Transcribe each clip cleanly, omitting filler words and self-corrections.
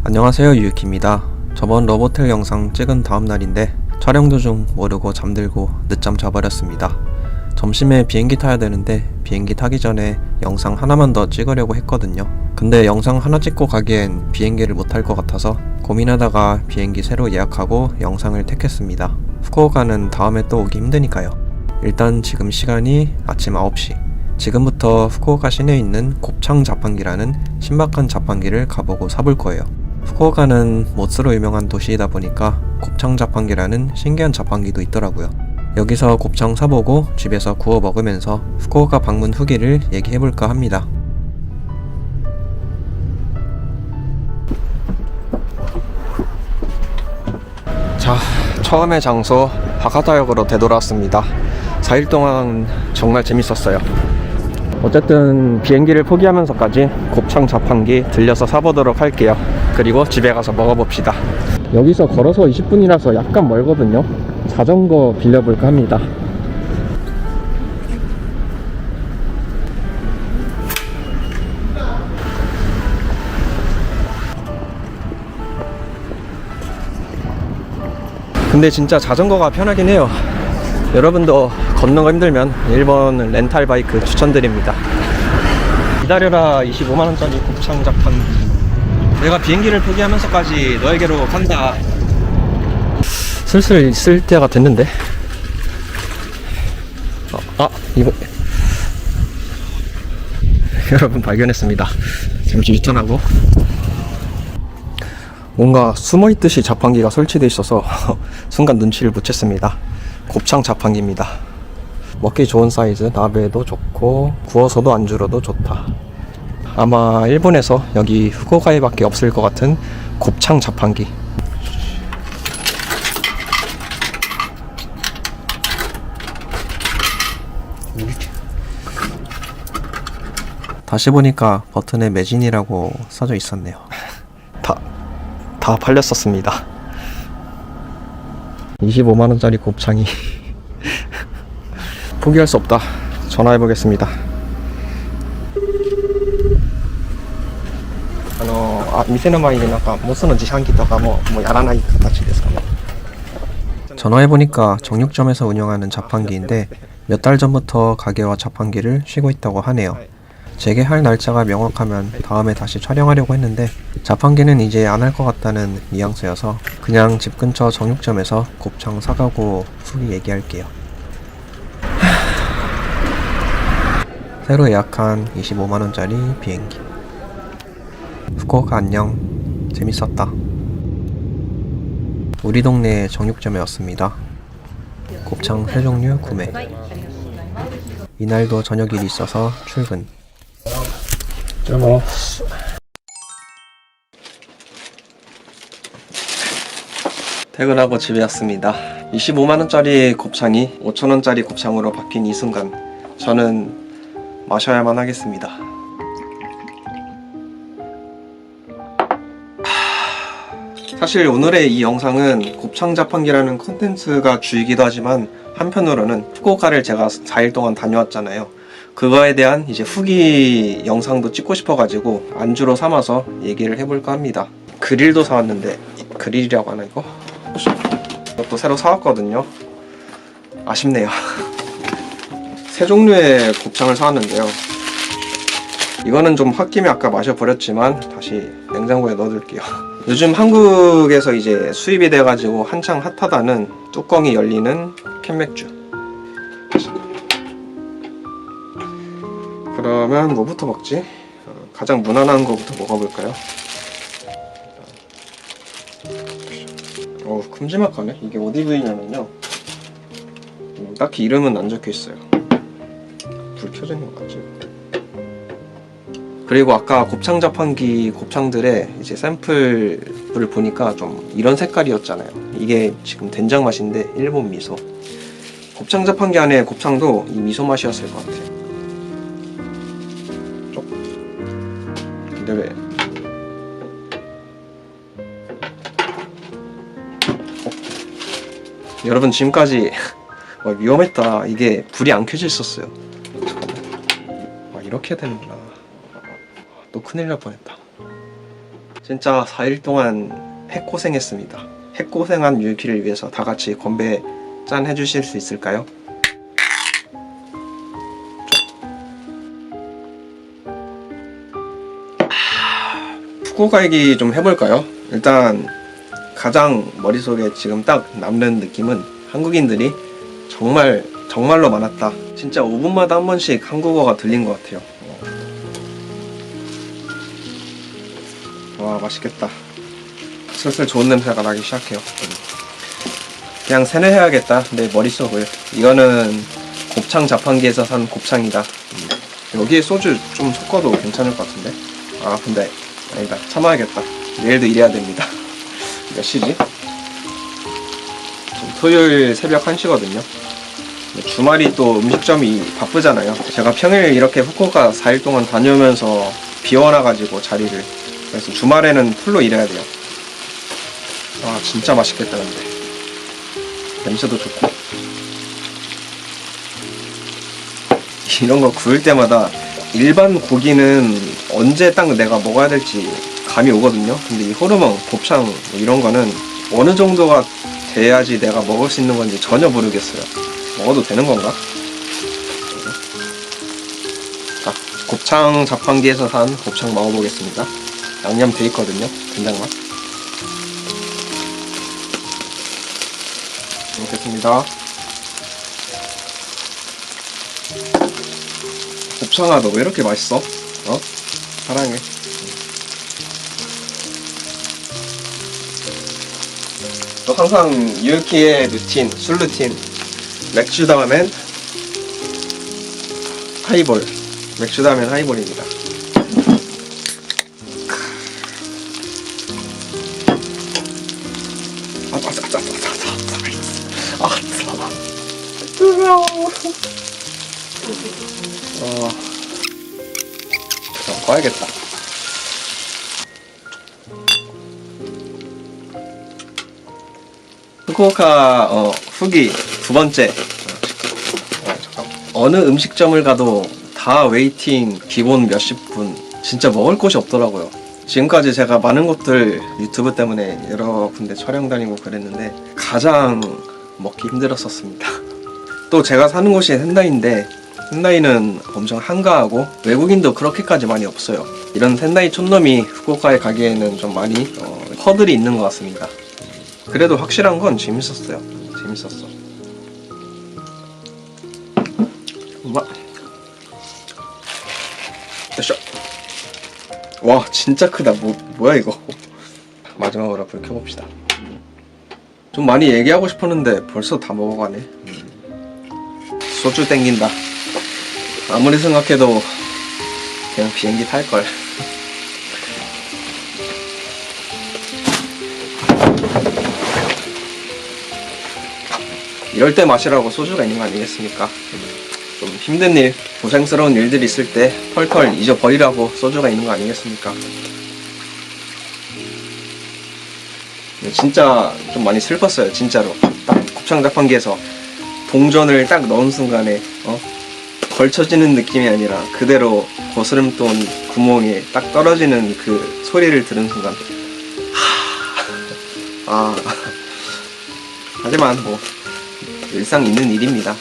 안녕하세요, 유유키입니다. 저번 러버텔 영상 찍은 다음 날인데 촬영 도중 모르고 잠들고 늦잠 자버렸습니다. 점심에 비행기 타야 되는데 비행기 타기 전에 영상 하나만 더 찍으려고 했거든요. 근데 영상 하나 찍고 가기엔 비행기를 못 탈 것 같아서 고민하다가 비행기 새로 예약하고 영상을 택했습니다. 후쿠오카는 다음에 또 오기 힘드니까요. 일단 지금 시간이 아침 9시. 지금부터 후쿠오카 시내에 있는 곱창 자판기라는 신박한 자판기를 가보고 사볼 거예요. 후쿠오카는 모츠로 유명한 도시이다 보니까 곱창 자판기라는 신기한 자판기도 있더라고요. 여기서 곱창 사보고 집에서 구워 먹으면서 후쿠오카 방문 후기를 얘기해볼까 합니다. 자, 처음의 장소 하가다역으로 되돌아왔습니다. 4일 동안 정말 재밌었어요. 어쨌든 비행기를 포기하면서까지 곱창 자판기 들려서 사보도록 할게요. 그리고 집에 가서 먹어봅시다. 여기서 걸어서 20분이라서 약간 멀거든요. 자전거 빌려볼까 합니다. 근데 진짜 자전거가 편하긴 해요. 여러분도 걷는 거 힘들면 일본 렌탈 바이크 추천드립니다. 기다려라 25만원짜리 곱창 자판기. 내가 비행기를 포기하면서까지 너에게로 간다. 슬슬 있을 때가 됐는데. 이거 여러분 발견했습니다. 잠시 유턴하고. 뭔가 숨어있듯이 자판기가 설치되어 있어서 순간 눈치를 못 챘습니다. 곱창 자판기입니다. 먹기 좋은 사이즈, 나베도 좋고 구워서도 안주로도 좋다. 아마 일본에서 여기 후쿠오카에 밖에 없을 것 같은 곱창 자판기. 다시 보니까 버튼에 매진이라고 써져 있었네요. 다 팔렸었습니다. 25만원짜리 곱창이 포기할 수 없다. 전화해보겠습니다. 전화해보니까 정육점에서 운영하는 자판기인데 몇 달 전부터 가게와 자판기를 쉬고 있다고 하네요. 재개할 날짜가 명확하면 다음에 다시 촬영하려고 했는데 자판기는 이제 안 할 것 같다는 뉘앙스여서 그냥 집 근처 정육점에서 곱창 사가고 후기 얘기할게요. 새로 예약한 25만원짜리 비행기. 후쿠오카 안녕. 재밌었다. 우리 동네 정육점에 왔습니다. 곱창 3종류 구매. 이날도 저녁 일이 있어서 출근. 퇴근하고 집에 왔습니다. 25만원짜리 곱창이 5천원짜리 곱창으로 바뀐 이 순간 저는 마셔야만 하겠습니다. 사실 오늘의 이 영상은 곱창 자판기라는 콘텐츠가 주이기도 하지만 한편으로는 후쿠오카를 제가 4일 동안 다녀왔잖아요. 그거에 대한 이제 후기 영상도 찍고 싶어가지고 안주로 삼아서 얘기를 해볼까 합니다. 그릴도 사왔는데 그릴이라고 하나 이거? 이것도 새로 사왔거든요. 아쉽네요. 3종류의 곱창을 사왔는데요. 이거는 좀 홧김에 아까 마셔버렸지만 다시 냉장고에 넣어둘게요. 요즘 한국에서 이제 수입이 돼가지고 한창 핫하다는 뚜껑이 열리는 캔맥주. 그러면 뭐부터 먹지? 가장 무난한 거부터 먹어볼까요? 큼지막하네. 이게 어디 부위냐면요, 딱히 이름은 안 적혀있어요. 불 켜져 있는 것 같지? 그리고 아까 곱창 자판기 곱창들의 이제 샘플을 보니까 좀 이런 색깔이었잖아요. 이게 지금 된장 맛인데 일본 미소. 곱창 자판기 안에 곱창도 이 미소 맛이었을 것 같아요. 근데 왜? 여러분 지금까지 위험했다. 이게 불이 안 켜져 있었어요. 잠깐만. 이렇게 해야 되는구나. 또 큰일 날 뻔했다. 진짜 4일 동안 핵고생했습니다. 핵고생한 율키를 위해서 다 같이 건배 짠 해주실 수 있을까요? 후쿠오카 얘기 좀 해볼까요? 일단 가장 머릿속에 지금 딱 남는 느낌은 한국인들이 정말로 많았다. 진짜 5분마다 한 번씩 한국어가 들린 것 같아요. 와, 맛있겠다. 슬슬 좋은 냄새가 나기 시작해요. 그냥 세뇌해야겠다. 내 머릿속을. 이거는 곱창 자판기에서 산 곱창이다. 여기에 소주 좀 섞어도 괜찮을 것 같은데. 아, 근데 아니다. 참아야겠다. 내일도 일해야 됩니다. 몇 시지? 지금 토요일 새벽 1시거든요. 주말이 또 음식점이 바쁘잖아요. 제가 평일 이렇게 후쿠오카 4일 동안 다녀오면서 비워놔가지고 자리를. 그래서 주말에는 풀로 일해야 돼요. 아, 진짜 맛있겠다. 근데 냄새도 좋고. 이런 거 구울 때마다 일반 고기는 언제 딱 내가 먹어야 될지 감이 오거든요. 근데 이 호르몬, 곱창 뭐 이런 거는 어느 정도가 돼야지 내가 먹을 수 있는 건지 전혀 모르겠어요. 먹어도 되는 건가? 자, 곱창 자판기에서 산 곱창 먹어보겠습니다. 양념 돼 있거든요. 된장맛. 먹겠습니다. 곱창아, 너 왜 이렇게 맛있어? 어? 사랑해. 또 항상 유키의 루틴, 술 루틴. 맥주 다음엔 하이볼. 맥주 다음엔 하이볼입니다. 꺼야겠다. 후쿠오카 후기 두 번째. 어느 음식점을 가도 다 웨이팅 기본 몇십 분. 진짜 먹을 곳이 없더라고요. 지금까지 제가 많은 곳들 유튜브 때문에 여러 군데 촬영 다니고 그랬는데 가장 먹기 힘들었었습니다. 또 제가 사는 곳이 샌다이인데 샌다이는 엄청 한가하고 외국인도 그렇게까지 많이 없어요. 이런 샌다이 촌놈이 후쿠오카에 가기에는 좀 많이 허들이 있는 것 같습니다. 그래도 확실한 건 재밌었어요. 재밌었어. 됐어. 와, 진짜 크다. 뭐야 이거. 마지막으로 불 켜봅시다. 좀 많이 얘기하고 싶었는데 벌써 다 먹어가네. 소주 땡긴다. 아무리 생각해도 그냥 비행기 탈걸. 이럴 때 마시라고 소주가 있는 거 아니겠습니까? 좀 힘든 일, 고생스러운 일들이 있을 때 털털 잊어버리라고 소주가 있는 거 아니겠습니까? 진짜 좀 많이 슬펐어요. 진짜로. 딱 곱창 자판기에서 동전을 딱 넣은 순간에 걸쳐지는 느낌이 아니라 그대로 거스름돈 구멍에 딱 떨어지는 그 소리를 들은 순간 하지만 뭐 일상 있는 일입니다.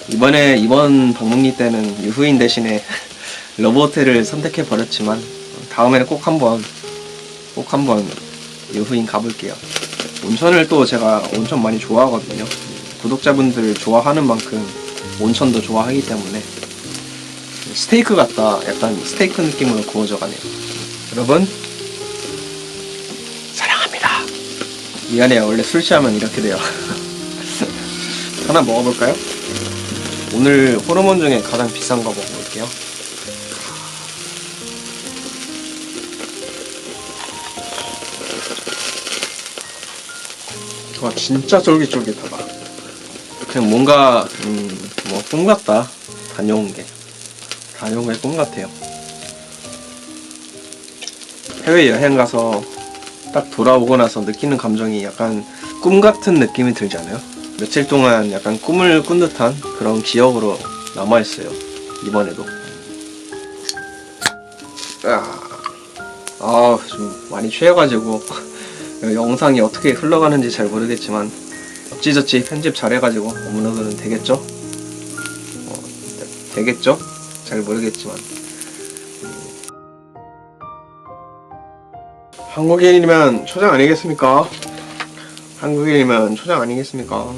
이번 방문기 때는 유후인 대신에 러브호텔을 선택해 버렸지만 다음에는 꼭 한번 유후인 가볼게요. 온천을 또 제가 온천 많이 좋아하거든요. 구독자분들 좋아하는 만큼 온천도 좋아하기 때문에 스테이크 같다. 약간 스테이크 느낌으로 구워져 가네요. 여러분 사랑합니다. 미안해요. 원래 술 취하면 이렇게 돼요. 하나 먹어볼까요? 오늘 호르몬 중에 가장 비싼 거 먹어볼게요. 와, 진짜 쫄깃쫄깃하다. 그냥 뭔가 뭐 꿈 같다. 다녀온 게 꿈 같아요. 해외여행 가서 딱 돌아오고 나서 느끼는 감정이 약간 꿈 같은 느낌이 들잖아요. 며칠 동안 약간 꿈을 꾼 듯한 그런 기억으로 남아있어요. 이번에도 좀 많이 취해가지고 영상이 어떻게 흘러가는지 잘 모르겠지만 어찌저찌 편집 잘해가지고 업로드는 되겠죠? 되겠죠? 잘 모르겠지만 한국인이면 초장 아니겠습니까? 한국인이면 초장 아니겠습니까?